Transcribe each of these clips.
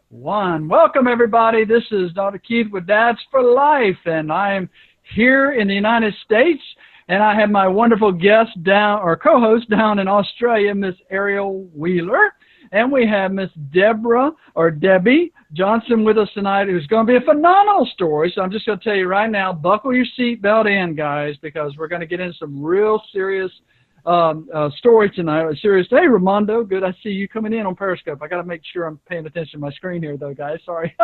One. Welcome, everybody. This is Dr. Keith with Dads for Life, and I am here in the United States, and I have my wonderful guest down, or co-host down in Australia, Miss Ariel Wheeler, and we have Miss Debby Johnson with us tonight, who's going to be a phenomenal story. So I'm just going to tell you right now, buckle your seatbelt in, guys, because we're going to get into some real serious story tonight. Serious. Hey, Ramondo, good. I see you coming in on Periscope. I got to make sure I'm paying attention to my screen here, though, guys. Sorry.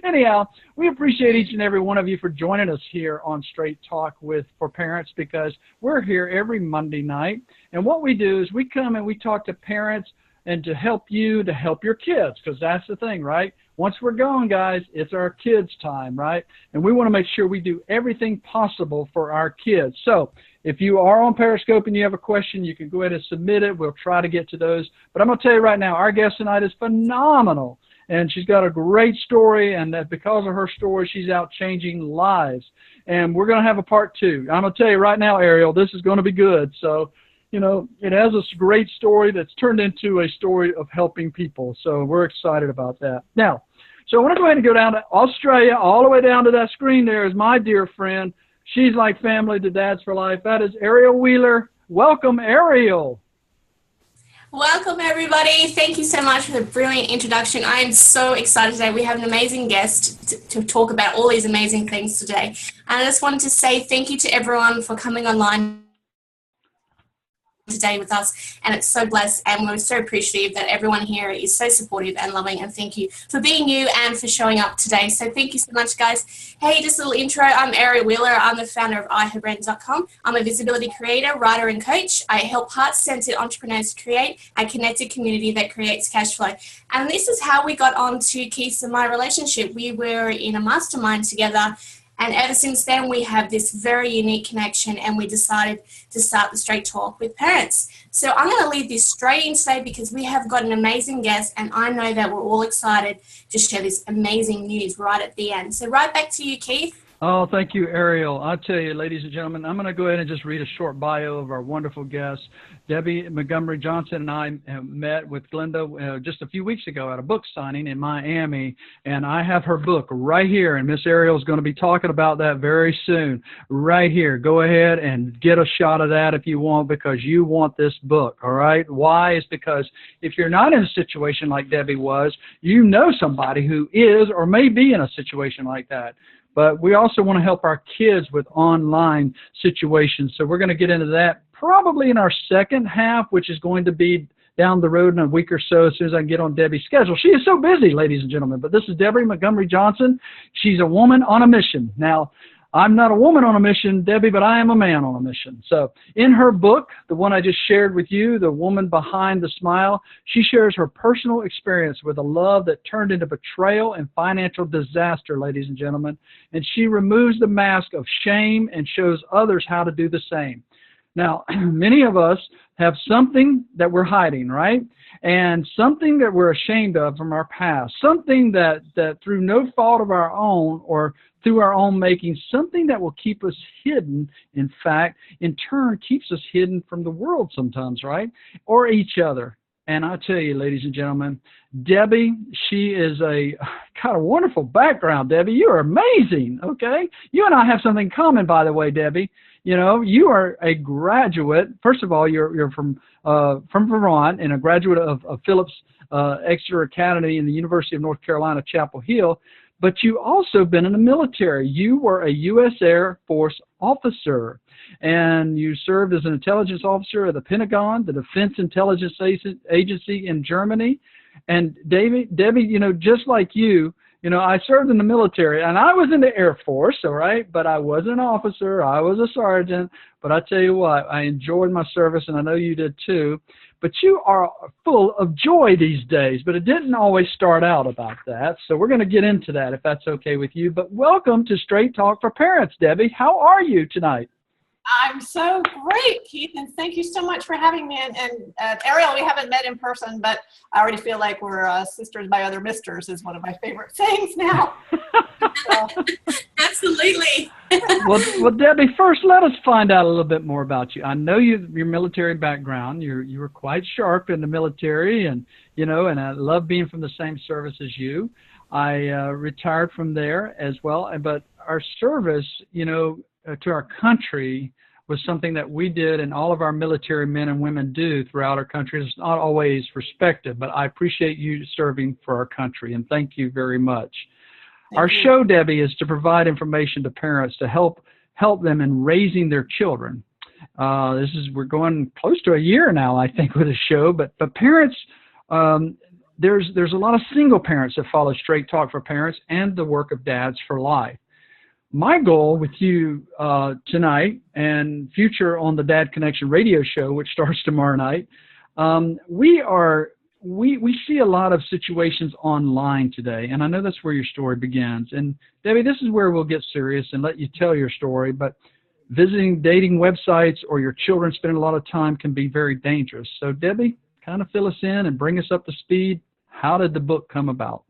Anyhow, we appreciate each and every one of you for joining us here on Straight Talk for Parents, because we're here every Monday night, and what we do is we come and we talk to parents and to help you to help your kids, because that's the thing, right? Once we're gone, guys, it's our kids' time, right? And we want to make sure we do everything possible for our kids. So if you are on Periscope and you have a question, you can go ahead and submit it. We'll try to get to those. But I'm going to tell you right now, our guest tonight is phenomenal. And she's got a great story, and that because of her story, she's out changing lives. And we're going to have a part two. I'm going to tell you right now, Ariel, this is going to be good. So, you know, it has a great story that's turned into a story of helping people. So we're excited about that. Now, so I want to go ahead and go down to Australia, all the way down to that screen there is my dear friend. She's like family to Dads for Life. That is Ariel Wheeler. Welcome, Ariel. Welcome, everybody. Thank you so much for the brilliant introduction. I am so excited today. We have an amazing guest to talk about all these amazing things today. And I just wanted to say thank you to everyone for coming online today with us, and it's so blessed, and we're so appreciative that everyone here is so supportive and loving, and thank you for being you and for showing up today. So thank you so much, guys. Hey, just a little intro. I'm Ariel Wheeler. I'm the founder of iHerbrand.com. I'm a visibility creator, writer, and coach. I help heart-centered entrepreneurs create a connected community that creates cash flow. And this is how we got on to Keith's and my relationship. We were in a mastermind together, and ever since then, we have this very unique connection, and we decided to start the Straight Talk with Parents. So I'm going to lead this straight in today because we have got an amazing guest, and I know that we're all excited to share this amazing news right at the end. So right back to you, Keith. Oh, thank you, Ariel. I'll tell you, ladies and gentlemen, I'm going to go ahead and just read a short bio of our wonderful guest. Debby Montgomery Johnson and I have met with Glenda just a few weeks ago at a book signing in Miami, and I have her book right here, and Miss Ariel is going to be talking about that very soon. Right here. Go ahead and get a shot of that if you want, because you want this book, all right? Why? It's because if you're not in a situation like Debby was, you know somebody who is or may be in a situation like that. But we also want to help our kids with online situations. So we're going to get into that probably in our second half, which is going to be down the road in a week or so as soon as I can get on Debby's schedule. She is so busy, ladies and gentlemen. But this is Debby Montgomery Johnson. She's a woman on a mission. Now, I'm not a woman on a mission, Debby, but I am a man on a mission. So in her book, the one I just shared with you, The Woman Behind the Smile, she shares her personal experience with a love that turned into betrayal and financial disaster, ladies and gentlemen. And she removes the mask of shame and shows others how to do the same. Now, many of us have something that we're hiding, right? And something that we're ashamed of from our past, something that through no fault of our own or through our own making, something that will keep us hidden, in fact, in turn keeps us hidden from the world sometimes, right? Or each other. And I tell you, ladies and gentlemen, Debby, she is got a wonderful background, Debby. You are amazing, okay? You and I have something in common, by the way, Debby. You know, you are a graduate. First of all, you're from Vermont and a graduate of Phillips Exeter Academy in the University of North Carolina, Chapel Hill. But you also been in the military. You were a U.S. Air Force officer, and you served as an intelligence officer at the Pentagon, the Defense Intelligence Agency in Germany. And Debby, you know, just like you, I served in the military, and I was in the Air Force, all right, but I wasn't an officer. I was a sergeant. But I tell you what, I enjoyed my service, and I know you did too. But you are full of joy these days, but it didn't always start out about that. So we're going to get into that if that's okay with you. But welcome to Straight Talk for Parents, Debby. How are you tonight? I'm so great, Keith, and thank you so much for having me. And Ariel, we haven't met in person, but I already feel like we're sisters by other misters is one of my favorite sayings now. So. Absolutely. Well, Debbie, first let us find out a little bit more about you. I know your military background. You were quite sharp in the military, and and I love being from the same service as you. I retired from there as well, but our service, to our country was something that we did and all of our military men and women do throughout our country. It's not always respected, but I appreciate you serving for our country, and thank you very much. Our show, Debbie, is to provide information to parents to help them in raising their children. We're going close to a year now, I think, with the show, but parents, there's a lot of single parents that follow Straight Talk for Parents and the work of Dads for Life. My goal with you tonight and future on the Dad Connection radio show, which starts tomorrow night, we see a lot of situations online today, and I know that's where your story begins. And Debbie, this is where we'll get serious and let you tell your story, but visiting dating websites or your children spending a lot of time can be very dangerous. So Debbie, kind of fill us in and bring us up to speed. How did the book come about?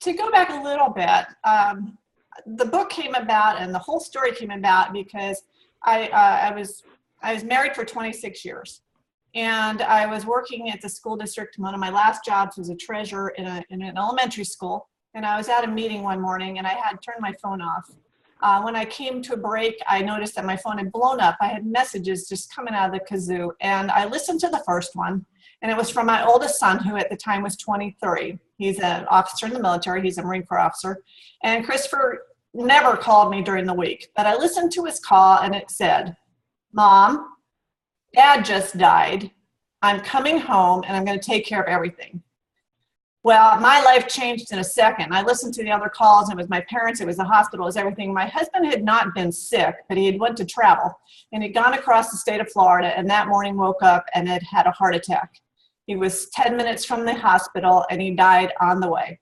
To go back a little bit, the book came about and the whole story came about because I was married for 26 years. And I was working at the school district. One of my last jobs was a treasurer in an elementary school. And I was at a meeting one morning and I had turned my phone off. When I came to a break, I noticed that my phone had blown up. I had messages just coming out of the kazoo. And I listened to the first one. And it was from my oldest son, who at the time was 23. He's an officer in the military. He's a Marine Corps officer. And Christopher never called me during the week. But I listened to his call and it said, "Mom, Dad just died. I'm coming home and I'm going to take care of everything." Well, my life changed in a second. I listened to the other calls. It was my parents. It was the hospital. It was everything. My husband had not been sick, but he had went to travel. And he'd gone across the state of Florida and that morning woke up and had a heart attack. He was 10 minutes from the hospital and he died on the way.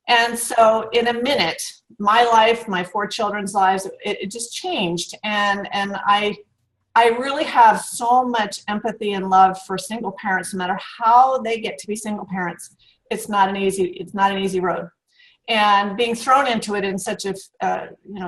And so in a minute, my life, my 4 children's lives, it just changed. And I really have so much empathy and love for single parents, no matter how they get to be single parents. It's not an easy road. And being thrown into it in such a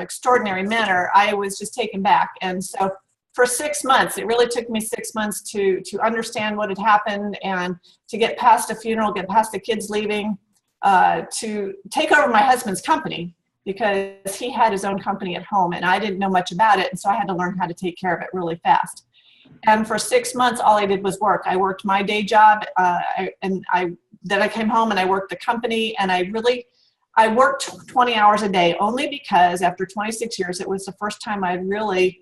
extraordinary manner, I was just taken back. And so for 6 months, it really took me 6 months to understand what had happened and to get past a funeral, get past the kids leaving, to take over my husband's company, because he had his own company at home and I didn't know much about it. And so I had to learn how to take care of it really fast. And for 6 months, all I did was work. I worked my day job then I came home and I worked the company, and I worked 20 hours a day only because after 26 years, it was the first time I really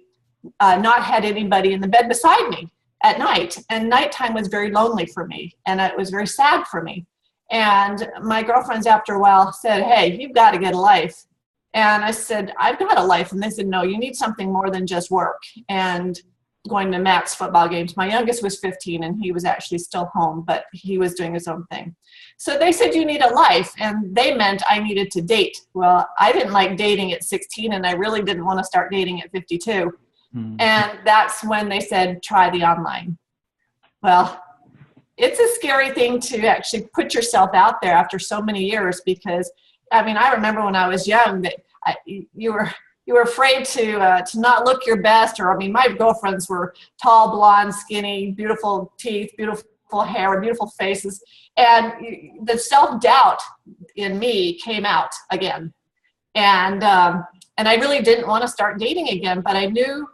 not had anybody in the bed beside me at night. And nighttime was very lonely for me and it was very sad for me. And my girlfriends after a while said, "Hey, you've got to get a life." And I said, "I've got a life." And they said, "No, you need something more than just work and going to Matt's football games." My youngest was 15 and he was actually still home, but he was doing his own thing. So they said, "You need a life." And they meant I needed to date. Well, I didn't like dating at 16 and I really didn't want to start dating at 52. And that's when they said, "Try the online." Well, it's a scary thing to actually put yourself out there after so many years, because I remember when I was young that you were afraid to not look your best, or my girlfriends were tall, blonde, skinny, beautiful teeth, beautiful hair, beautiful faces, and the self-doubt in me came out again, and I really didn't want to start dating again, but I knew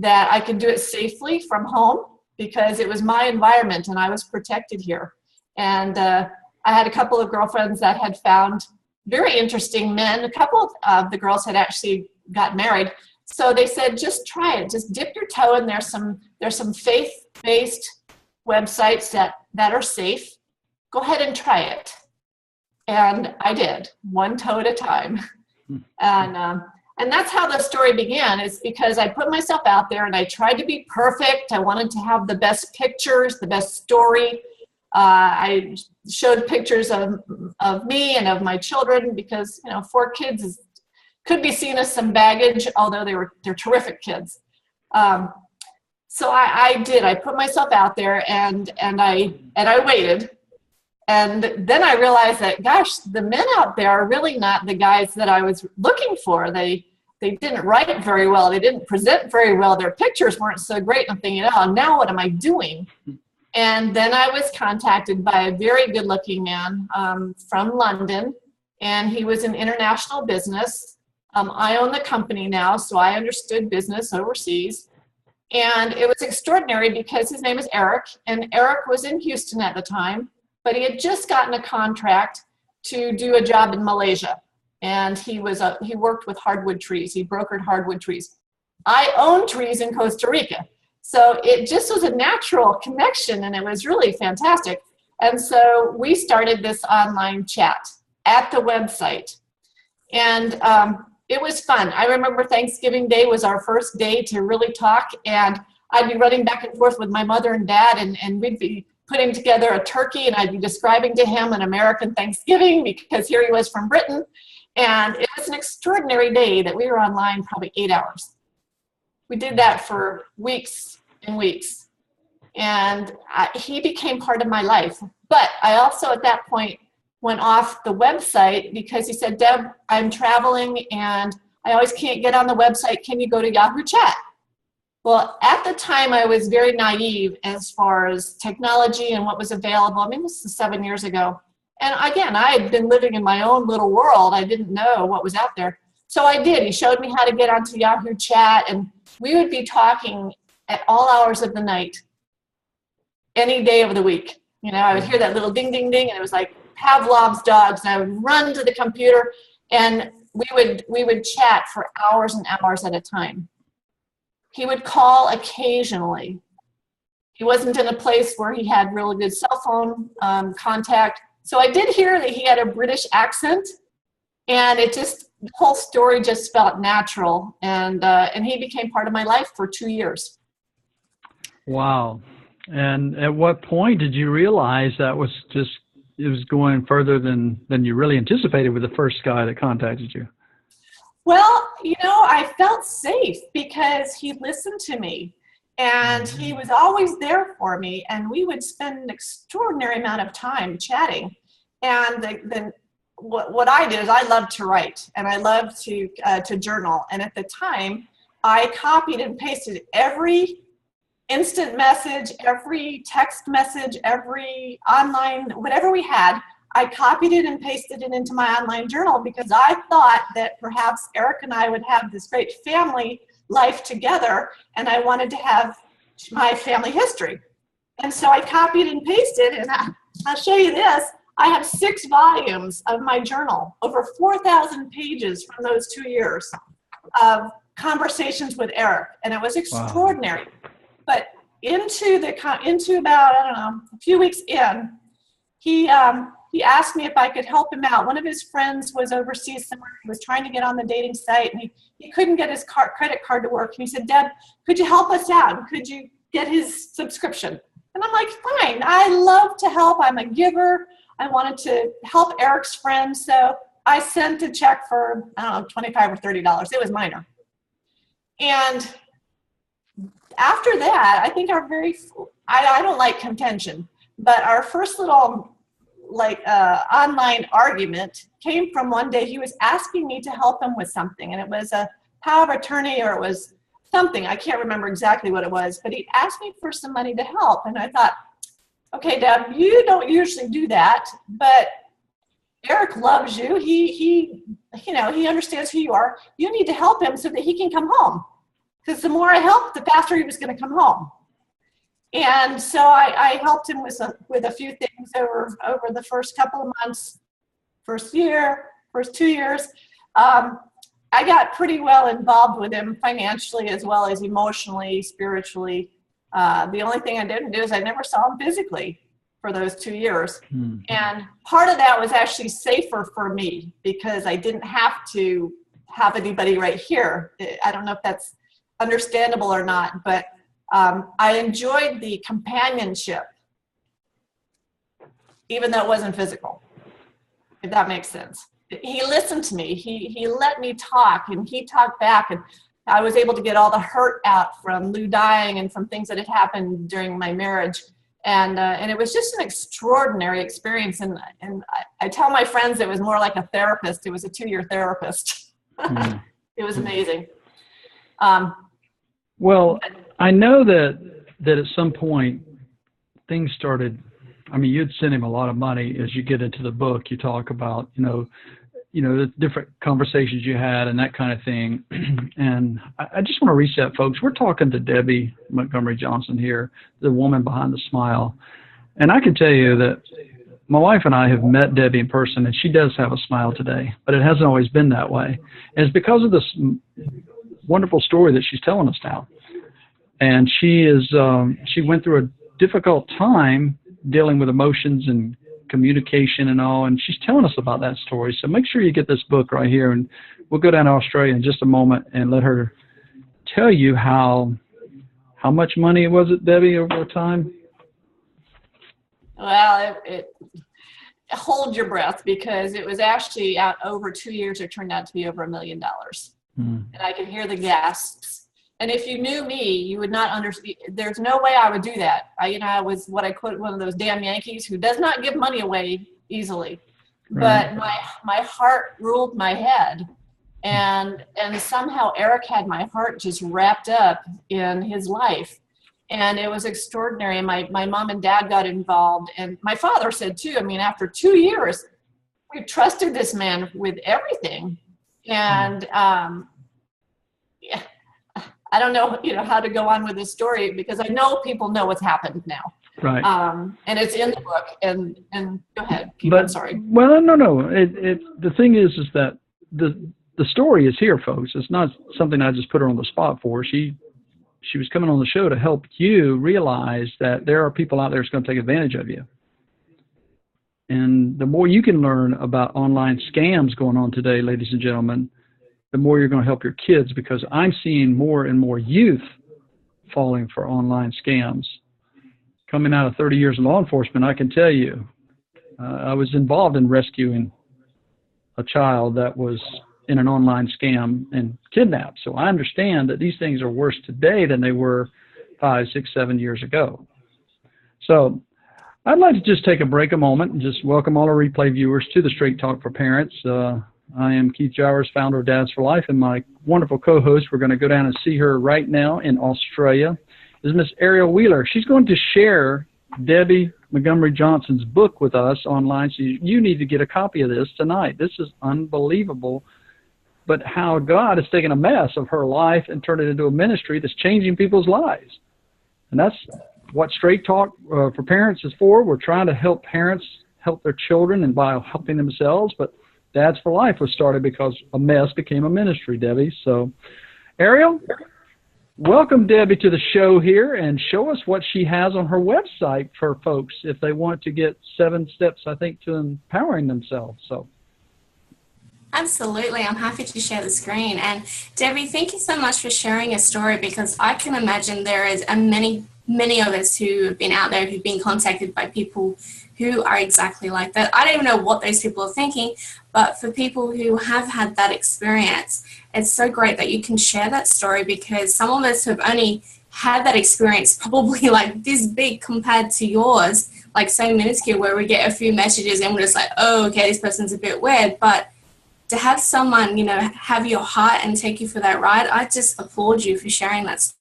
that I could do it safely from home because it was my environment and I was protected here. And I had a couple of girlfriends that had found very interesting men. A couple of the girls had actually got married. So they said, "Just try it. Just dip your toe in. There's some faith-based websites that are safe. Go ahead and try it." And I did, one toe at a time. And that's how the story began, is because I put myself out there and I tried to be perfect. I wanted to have the best pictures, the best story. I showed pictures of me and of my children because, 4 kids could be seen as some baggage, although they're terrific kids. So I put myself out there and I waited. And then I realized that, gosh, the men out there are really not the guys that I was looking for. They didn't write very well. They didn't present very well. Their pictures weren't so great. I'm thinking, oh, now what am I doing? And then I was contacted by a very good-looking man from London, and he was in international business. I own the company now, so I understood business overseas. And it was extraordinary because his name is Eric, and Eric was in Houston at the time, but he had just gotten a contract to do a job in Malaysia. And he worked with hardwood trees. He brokered hardwood trees. I own trees in Costa Rica. So it just was a natural connection, and it was really fantastic. And so we started this online chat at the website. And it was fun. I remember Thanksgiving Day was our first day to really talk, and I'd be running back and forth with my mother and dad, and we'd be putting together a turkey, and I'd be describing to him an American Thanksgiving because here he was from Britain. And it was an extraordinary day that we were online probably 8 hours. We did that for weeks and weeks. And he became part of my life. But I also at that point went off the website because he said, Deb, I'm traveling and I always can't get on the website. Can you go to Yahoo Chat? Well, at the time I was very naive as far as technology and what was available. I mean, this is 7 years ago. And again, I had been living in my own little world. I didn't know what was out there. So I did. He showed me how to get onto Yahoo Chat, and we would be talking at all hours of the night, any day of the week. You know, I would hear that little ding, ding, ding, and it was like Pavlov's dogs, and I would run to the computer, and we would chat for hours and hours at a time. He would call occasionally. He wasn't in a place where he had really good cell phone contact. So I did hear that he had a British accent, and the whole story just felt natural, and he became part of my life for 2 years. Wow. And at what point did you realize that it was going further than you really anticipated with the first guy that contacted you? Well, you know, I felt safe because he listened to me. And he was always there for me, and we would spend an extraordinary amount of time chatting. And then what I did is I loved to write, and I loved to journal. And at the time, I copied and pasted every instant message, every text message, every online, whatever we had. I copied it and pasted it into my online journal because I thought that perhaps Eric and I would have this great family life together, and I wanted to have my family history. And so I copied and pasted, and I'll show you this. I have 6 volumes of my journal, over 4,000 pages from those 2 years of conversations with Eric, and it was extraordinary. Wow. But into about, I don't know, a few weeks in, he asked me if I could help him out. One of his friends was overseas somewhere. He was trying to get on the dating site, and he couldn't get his credit card to work. And he said, Deb, could you help us out? Could you get his subscription? And I'm like, fine. I love to help. I'm a giver. I wanted to help Eric's friends. So I sent a check for, I don't know, $25 or $30. It was minor. And after that, I think I don't like contention, but our first little online argument came from one day he was asking me to help him with something, and it was a power of attorney, or it was something. I can't remember exactly what it was, but he asked me for some money to help, and I thought, okay, Deb, you don't usually do that, but Eric loves you. He understands who you are. You need to help him so that he can come home, because the more I helped, the faster he was going to come home. And so I helped him with a few things over the first couple of months, first 2 years. I got pretty well involved with him financially as well as emotionally, spiritually. The only thing I didn't do is I never saw him physically for those 2 years. Mm-hmm. And part of that was actually safer for me because I didn't have to have anybody right here. I don't know if that's understandable or not, but I enjoyed the companionship, even though it wasn't physical, if that makes sense. he listened to me. He let me talk, and he talked back, and I was able to get all the hurt out from Lou dying and from things that had happened during my marriage. And it was just an extraordinary experience. And I tell my friends it was more like a therapist. It was a 2-year therapist. Mm. It was amazing. Well, I know that at some point things started. I mean, you'd send him a lot of money. As you get into the book, you talk about, the different conversations you had and that kind of thing. And I just want to reset, folks. We're talking to Debby Montgomery Johnson here, the woman behind the smile. And I can tell you that my wife and I have met Debby in person, and she does have a smile today, but it hasn't always been that way. And it's because of this wonderful story that she's telling us now. And she went through a difficult time dealing with emotions and communication and all, and she's telling us about that story. So make sure you get this book right here, and we'll go down to Australia in just a moment and let her tell you how much money was it, Debby, over time? Well, it hold your breath, because it was actually out over 2 years. It turned out to be over $1 million. And I can hear the gasps. And if you knew me, you would not understand. There's no way I would do that. I was what I quote, one of those damn Yankees who does not give money away easily. Right. But my heart ruled my head. And somehow Eric had my heart just wrapped up in his life. And it was extraordinary. My mom and dad got involved. And my father said, too, I mean, after 2 years, we trusted this man with everything. And yeah. I don't know, how to go on with this story, because I know people know what's happened now. Right. And it's in the book. And go ahead. I'm sorry. Well, no. The thing is that the story is here, folks. It's not something I just put her on the spot for. She was coming on the show to help you realize that there are people out there that's going to take advantage of you. And the more you can learn about online scams going on today, ladies and gentlemen, the more you're going to help your kids, because I'm seeing more and more youth falling for online scams. Coming out of 30 years in law enforcement, I can tell you, I was involved in rescuing a child that was in an online scam and kidnapped. So I understand that these things are worse today than they were 5, 6, 7 years ago. So I'd like to just take a break a moment and just welcome all our replay viewers to the Straight Talk for Parents. I am Keith Jowers, founder of Dads for Life, and my wonderful co-host, we're going to go down and see her right now in Australia, is Miss Ariel Wheeler. She's going to share Debby Montgomery Johnson's book with us online, so you need to get a copy of this tonight. This is unbelievable, but how God has taken a mess of her life and turned it into a ministry that's changing people's lives. And that's what Straight Talk for Parents is for. We're trying to help parents help their children and by helping themselves, but Dads for Life was started because a mess became a ministry, Debby. So, Ariel, welcome Debby to the show here, and show us what she has on her website for folks if they want to get 7 steps, I think, to empowering themselves. So, absolutely. I'm happy to share the screen. And Debby, thank you so much for sharing your story, because I can imagine there is many of us who have been out there who've been contacted by people who are exactly like that. I don't even know what those people are thinking, but for people who have had that experience, it's so great that you can share that story, because some of us have only had that experience probably like this big compared to yours, like so minuscule, where we get a few messages and we're just like, oh, okay, this person's a bit weird. But to have someone, have your heart and take you for that ride, I just applaud you for sharing that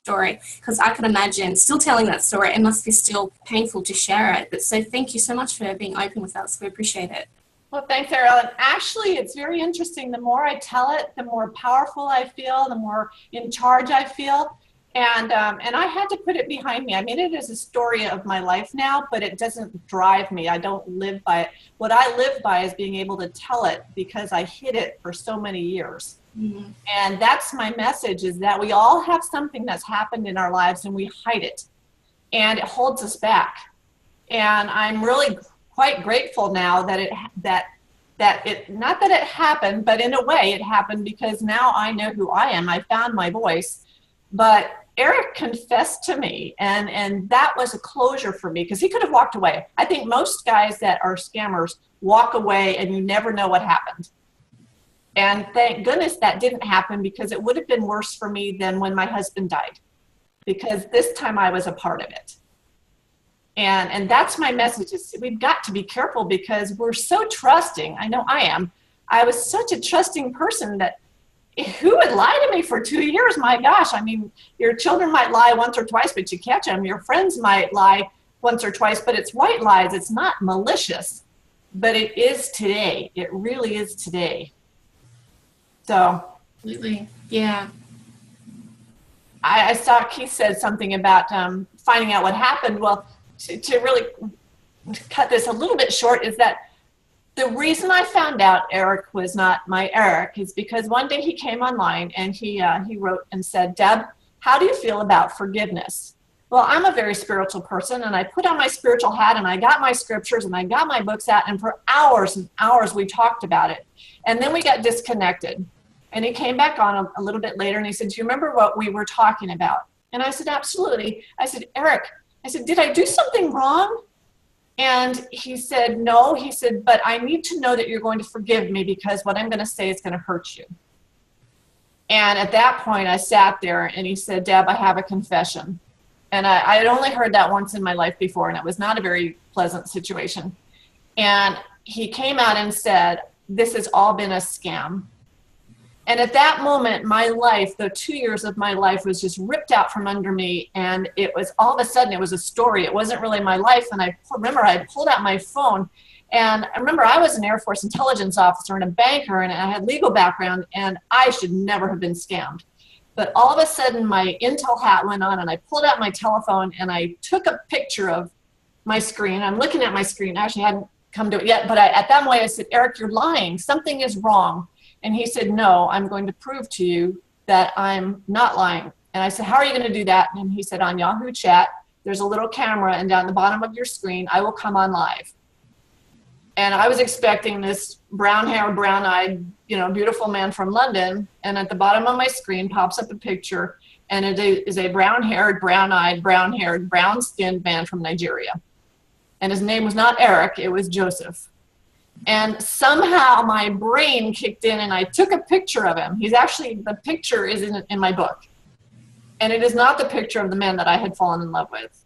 story, because I can imagine still telling that story. It must be still painful to share it. But so thank you so much for being open with us. We appreciate it. Well, thanks, Ariel. And actually, it's very interesting. The more I tell it, the more powerful I feel, the more in charge I feel. And I had to put it behind me. I mean, it is a story of my life now, but it doesn't drive me. I don't live by it. What I live by is being able to tell it, because I hid it for so many years. Mm-hmm. And that's my message, is that we all have something that's happened in our lives and we hide it, and it holds us back. And I'm really quite grateful now that it not that it happened, but in a way it happened, because now I know who I am. I found my voice, but Eric confessed to me, and that was a closure for me, because he could have walked away. I think most guys that are scammers walk away and you never know what happened. And thank goodness that didn't happen, because it would have been worse for me than when my husband died, because this time I was a part of it. And that's my message, is we've got to be careful, because we're so trusting. I know I am. I was such a trusting person that who would lie to me for 2 years? My gosh, I mean, your children might lie once or twice, but you catch them. Your friends might lie once or twice, but it's white lies. It's not malicious, but it is today. It really is today. So. Absolutely, yeah. I saw Keith said something about finding out what happened. Well, to really cut this a little bit short, is that the reason I found out Eric was not my Eric is because one day he came online and he wrote and said, "Deb, how do you feel about forgiveness?" Well, I'm a very spiritual person, and I put on my spiritual hat, and I got my scriptures, and I got my books out, and for hours and hours we talked about it. And then we got disconnected. And he came back on a little bit later, and he said, "Do you remember what we were talking about?" And I said, "Absolutely." I said, "Eric," I said, "did I do something wrong?" And he said, "No." He said, "But I need to know that you're going to forgive me, because what I'm going to say is going to hurt you." And at that point, I sat there, and he said, "Deb, I have a confession." And I had only heard that once in my life before, and it was not a very pleasant situation. And he came out and said, "This has all been a scam." And at that moment, my life, the 2 years of my life, was just ripped out from under me. And it was all of a sudden, it was a story. It wasn't really my life. And I remember I pulled out my phone. And I remember I was an Air Force intelligence officer and a banker, and I had legal background, and I should never have been scammed. But all of a sudden, my Intel hat went on, and I pulled out my telephone, and I took a picture of my screen. I'm looking at my screen. I actually hadn't come to it yet. But at that point, I said, "Eric, you're lying. Something is wrong." And he said, "No, I'm going to prove to you that I'm not lying." And I said, "How are you going to do that?" And he said, "On Yahoo Chat, there's a little camera, and down the bottom of your screen, I will come on live." And I was expecting this brown-haired, brown-eyed, beautiful man from London. And at the bottom of my screen pops up a picture, and it is a brown-haired, brown-eyed, brown-haired, brown-skinned man from Nigeria. And his name was not Eric, it was Joseph. And somehow my brain kicked in, and I took a picture of him. The picture is in my book. And it is not the picture of the man that I had fallen in love with.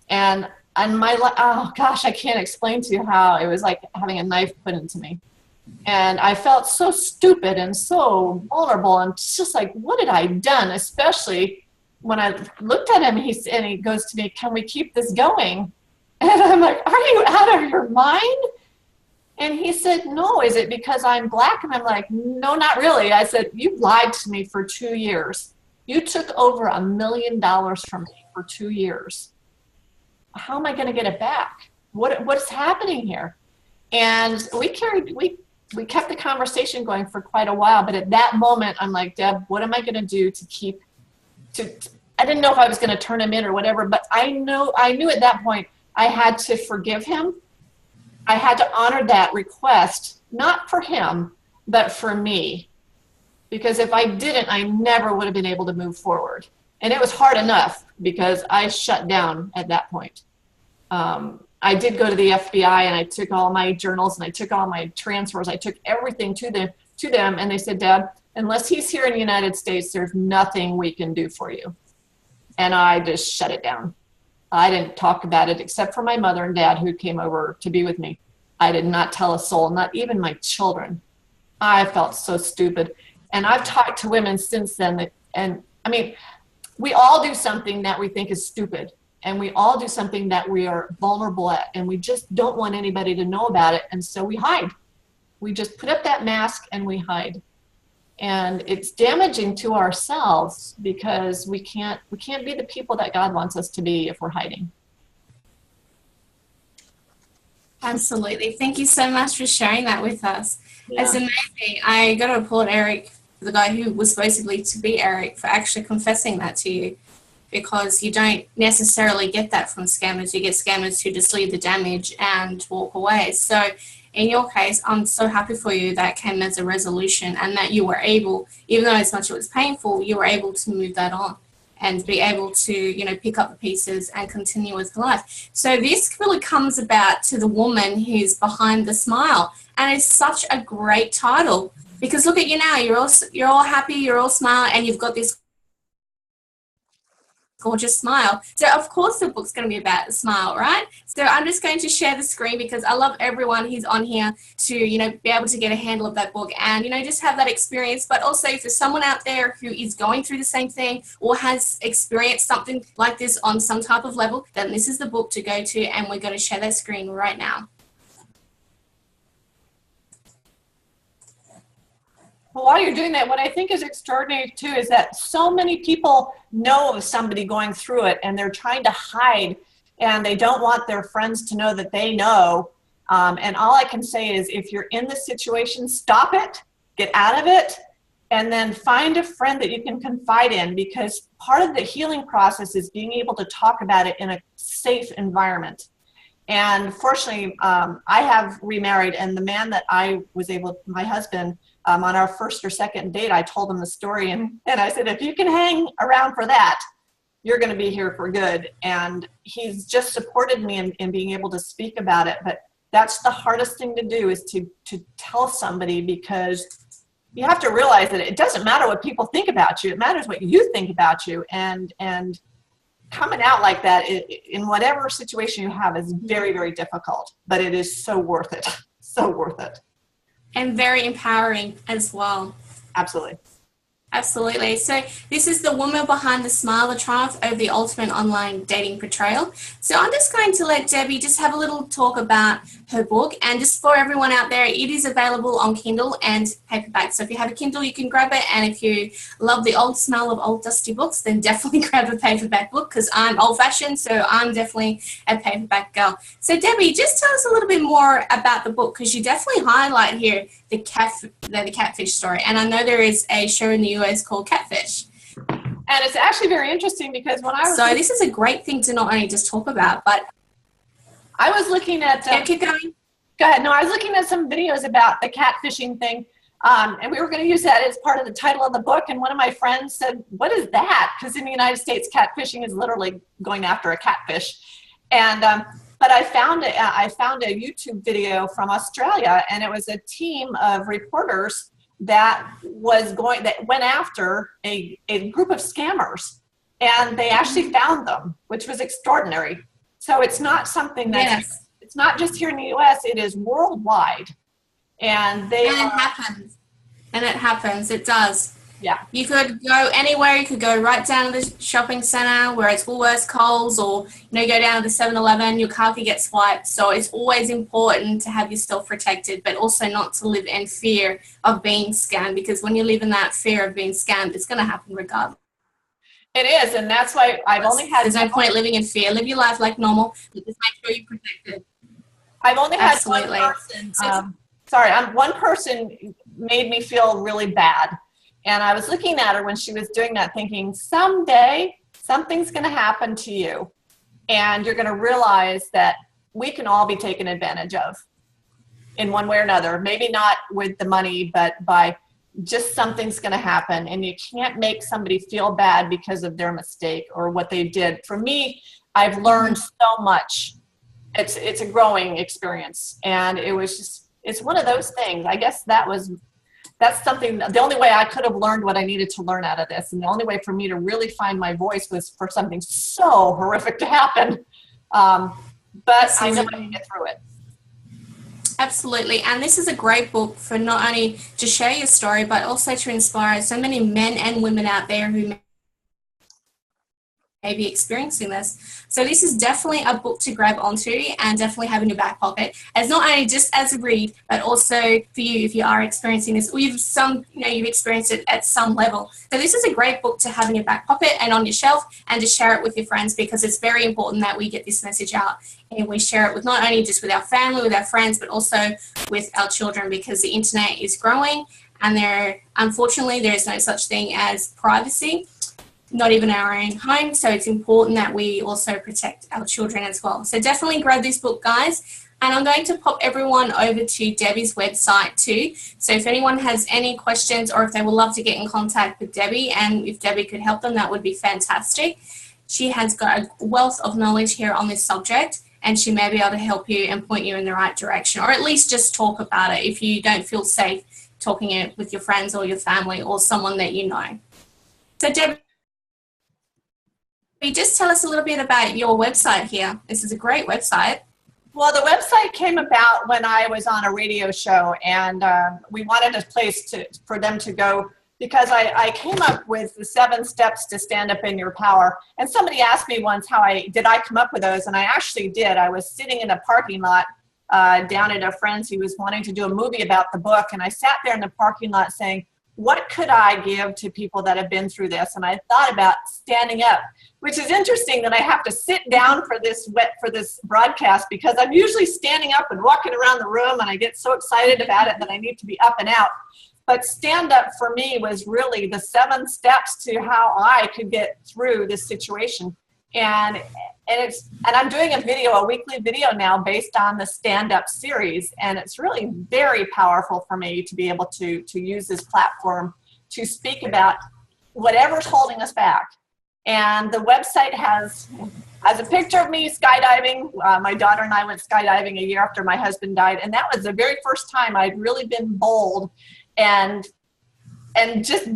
And oh gosh, I can't explain to you how it was like having a knife put into me. And I felt so stupid and so vulnerable, and just like, what had I done? Especially when I looked at him, and he goes to me, "Can we keep this going?" And I'm like, "Are you out of your mind?" And he said, "No, is it because I'm black?" And I'm like, "No, not really." I said, "You've lied to me for 2 years. You took over $1 million from me for 2 years. How am I going to get it back? What's happening here?" And we kept the conversation going for quite a while. But at that moment, I'm like, "Deb, what am I going to do I didn't know if I was going to turn him in or whatever, but I knew at that point I had to forgive him. I had to honor that request, not for him, but for me. Because if I didn't, I never would have been able to move forward. And it was hard enough, because I shut down at that point. I did go to the FBI, and I took all my journals, and I took all my transfers. I took everything to them, and they said, "Deb, unless he's here in the United States, there's nothing we can do for you." And I just shut it down. I didn't talk about it except for my mother and dad, who came over to be with me. I did not tell a soul, not even my children. I felt so stupid. And I've talked to women since then. And I mean, we all do something that we think is stupid. And we all do something that we are vulnerable at. And we just don't want anybody to know about it. And so we hide. We just put up that mask and we hide. And it's damaging to ourselves, because we can't be the people that God wants us to be if we're hiding. Absolutely. Thank you so much for sharing that with us. Yeah. It's amazing. I got to applaud Eric, the guy who was supposedly to be Eric, for actually confessing that to you, because you don't necessarily get that from scammers. You get scammers who just leave the damage and walk away. So in your case, I'm so happy for you that came as a resolution, and that you were able, even though as much it was painful, you were able to move that on and be able to, you know, pick up the pieces and continue with life. So this really comes about to the woman who's behind the smile, and it's such a great title because look at you now, you're all happy, you're all smile, and you've got this gorgeous smile. So of course the book's going to be about the smile, right? So I'm just going to share the screen because I love everyone who's on here to, you know, be able to get a handle of that book and, you know, just have that experience. But also for someone out there who is going through the same thing or has experienced something like this on some type of level, then this is the book to go to, and we're going to share that screen right now. Well, while you're doing that, what I think is extraordinary too is that so many people know of somebody going through it and they're trying to hide and they don't want their friends to know that they know. And all I can say is if you're in this situation, stop it, get out of it, and then find a friend that you can confide in, because part of the healing process is being able to talk about it in a safe environment. And fortunately, I have remarried, and the man that I was able, my husband, on our first or second date, I told him the story, and I said, if you can hang around for that, you're going to be here for good. And he's just supported me in being able to speak about it. But that's the hardest thing to do, is to tell somebody, because you have to realize that it doesn't matter what people think about you. It matters what you think about you. And coming out like that in whatever situation you have is very, very difficult, but it is so worth it. So worth it. And very empowering as well. Absolutely. Absolutely. So this is the woman behind the smile, the triumph over the ultimate online dating betrayal. So I'm just going to let Debbie just have a little talk about her book. And just for everyone out there, it is available on Kindle and paperback. So if you have a Kindle, you can grab it. And if you love the old smell of old dusty books, then definitely grab a paperback book, because I'm old-fashioned, so I'm definitely a paperback girl. So Debbie, just tell us a little bit more about the book, because you definitely highlight here the catfish story. And I know there is a show in the US called Catfish. And it's actually very interesting, because when I was... So this is a great thing to not only just talk about, but... I was looking at... keep going. Go ahead. No, I was looking at some videos about the catfishing thing, and we were going to use that as part of the title of the book, and one of my friends said, what is that? Because in the United States, catfishing is literally going after a catfish. And but I found a YouTube video from Australia, and it was a team of reporters that went after a group of scammers, and they actually found them, which was extraordinary. So it's not something that's it's not just here in the US, it is worldwide. And it happens. And it happens. It does. Yeah. You could go anywhere. You could go right down to the shopping center where it's Woolworths, Coles, or, you know, go down to the 7-Eleven, your car could get swiped. So it's always important to have yourself protected, but also not to live in fear of being scammed, because when you live in that fear of being scammed, it's going to happen regardless. It is, and that's why there's no point living in fear. Live your life like normal, but just make sure you're protected. I've only had one person, one person made me feel really bad. And I was looking at her when she was doing that, thinking, someday something's going to happen to you. And you're going to realize that we can all be taken advantage of in one way or another. Maybe not with the money, but by just something's going to happen. And you can't make somebody feel bad because of their mistake or what they did. For me, I've learned so much. It's a growing experience. And it was just, it's one of those things. I guess that's something, the only way I could have learned what I needed to learn out of this, and the only way for me to really find my voice was for something so horrific to happen. But I know I can get through it. Absolutely. And this is a great book for not only to share your story, but also to inspire so many men and women out there who may be experiencing this. So this is definitely a book to grab onto and definitely have in your back pocket, as not only just as a read, but also for you if you are experiencing this, or you've experienced it at some level. So this is a great book to have in your back pocket and on your shelf, and to share it with your friends, because it's very important that we get this message out and we share it with not only just with our family, with our friends, but also with our children, because the internet is growing, and unfortunately there is no such thing as privacy. not even our own home. So it's important that we also protect our children as well. So definitely grab this book, guys. And I'm going to pop everyone over to Debbie's website too. So if anyone has any questions or if they would love to get in contact with Debbie, and if Debbie could help them, that would be fantastic. She has got a wealth of knowledge here on this subject, and she may be able to help you and point you in the right direction, or at least just talk about it if you don't feel safe talking it with your friends or your family or someone that you know. So Debbie, just tell us a little bit about your website here. This is a great website. Well, the website came about when I was on a radio show, and we wanted a place for them to go, because I came up with the 7 steps to stand up in your power. And somebody asked me once did I come up with those, and I actually did. I was sitting in a parking lot down at a friend's who was wanting to do a movie about the book, and I sat there in the parking lot saying, what could I give to people that have been through this? And I thought about standing up, which is interesting that I have to sit down for this broadcast, because I'm usually standing up and walking around the room, and I get so excited about it that I need to be up and out. But stand up for me was really the 7 steps to how I could get through this situation. And I'm doing a weekly video now based on the Stand Up series, and it's really very powerful for me to be able to use this platform to speak about whatever's holding us back. And the website has a picture of me skydiving. My daughter and I went skydiving a year after my husband died, and that was the very first time I'd really been bold and just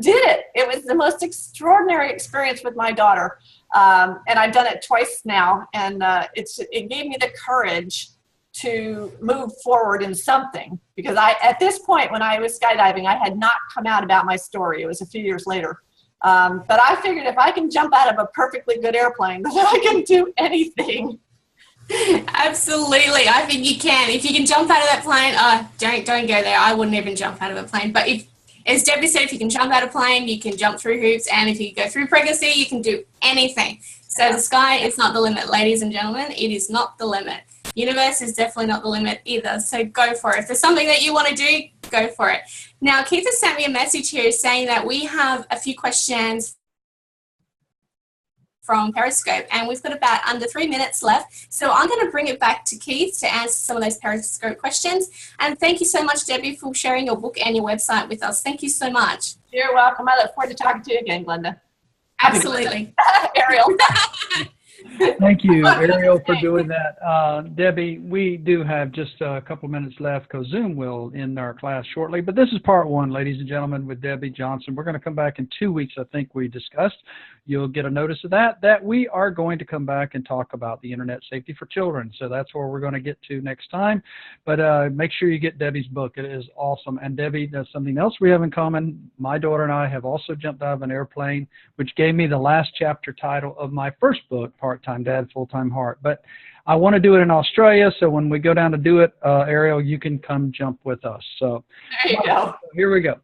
did it. It was the most extraordinary experience with my daughter. And I've done it twice now, and it gave me the courage to move forward in something, because at this point when I was skydiving, I had not come out about my story. It was a few years later. But I figured if I can jump out of a perfectly good airplane, then I can do anything. Absolutely. I think you can. If you can jump out of that plane, don't go there. I wouldn't even jump out of a plane. But as Debbie said, if you can jump out of a plane, you can jump through hoops. And if you go through pregnancy, you can do anything. So the sky is not the limit, ladies and gentlemen. It is not the limit. Universe is definitely not the limit either. So go for it. If there's something that you want to do, go for it. Now, Keith has sent me a message here saying that we have a few questions from Periscope, and we've got about under 3 minutes left. So I'm going to bring it back to Keith to answer some of those Periscope questions. And thank you so much, Debbie, for sharing your book and your website with us. Thank you so much. You're welcome. I look forward to talking to you again, Glenda. Absolutely. Ariel. Thank you, Ariel, for doing that. Debbie, we do have just a couple minutes left because Zoom will end our class shortly. But this is part 1, ladies and gentlemen, with Debbie Johnson. We're going to come back in 2 weeks, I think we discussed. You'll get a notice of that we are going to come back and talk about the internet safety for children. So that's where we're going to get to next time. But make sure you get Debbie's book. It is awesome. And Debbie, does something else we have in common. My daughter and I have also jumped out of an airplane, which gave me the last chapter title of my first book, Part-Time Dad, Full-Time Heart. But I want to do it in Australia, so when we go down to do it, Ariel, you can come jump with us. So there you go. Here we go.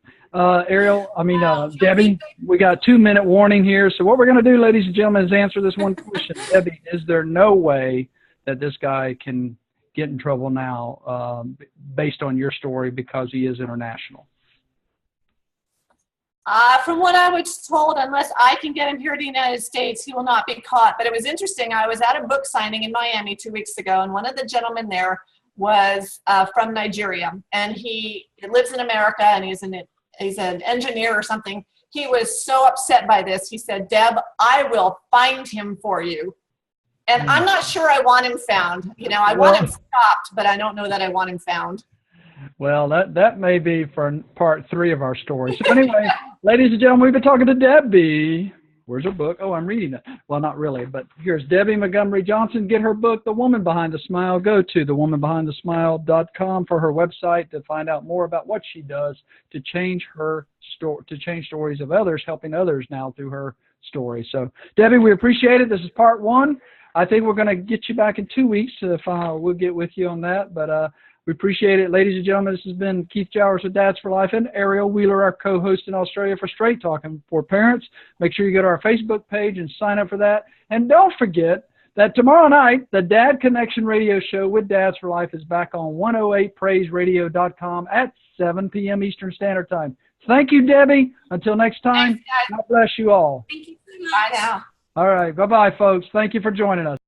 Debbie, we got a 2-minute warning here. So what we're going to do, ladies and gentlemen, is answer this one question. Debbie, is there no way that this guy can get in trouble now based on your story because he is international? From what I was told, unless I can get him here to the United States, he will not be caught. But it was interesting. I was at a book signing in Miami 2 weeks ago, and one of the gentlemen there was from Nigeria, and he lives in America, and he's an engineer or something. He was so upset by this. He said, "Deb, I will find him for you." And I'm not sure I want him found. I want him stopped, but I don't know that I want him found. Well, that may be for part 3 of our story. So anyway, ladies and gentlemen, we've been talking to Debbie. Where's her book? Oh, I'm reading it. Well, not really, but here's Debbie Montgomery Johnson. Get her book, The Woman Behind the Smile. Go to thewomanbehindthesmile.com for her website to find out more about what she does to change stories of others, helping others now through her story. So, Debbie, we appreciate it. This is part 1. I think we're going to get you back in 2 weeks to the final. We'll get with you on that, but we appreciate it. Ladies and gentlemen, this has been Keith Jowers with Dads for Life and Ariel Wheeler, our co-host in Australia for Straight Talking for Parents. Make sure you go to our Facebook page and sign up for that. And don't forget that tomorrow night, the Dad Connection radio show with Dads for Life is back on 108praiseradio.com at 7 p.m. Eastern Standard Time. Thank you, Debbie. Until next time, Thanks, guys. God bless you all. Thank you. much. Bye now. All right. Bye-bye, folks. Thank you for joining us.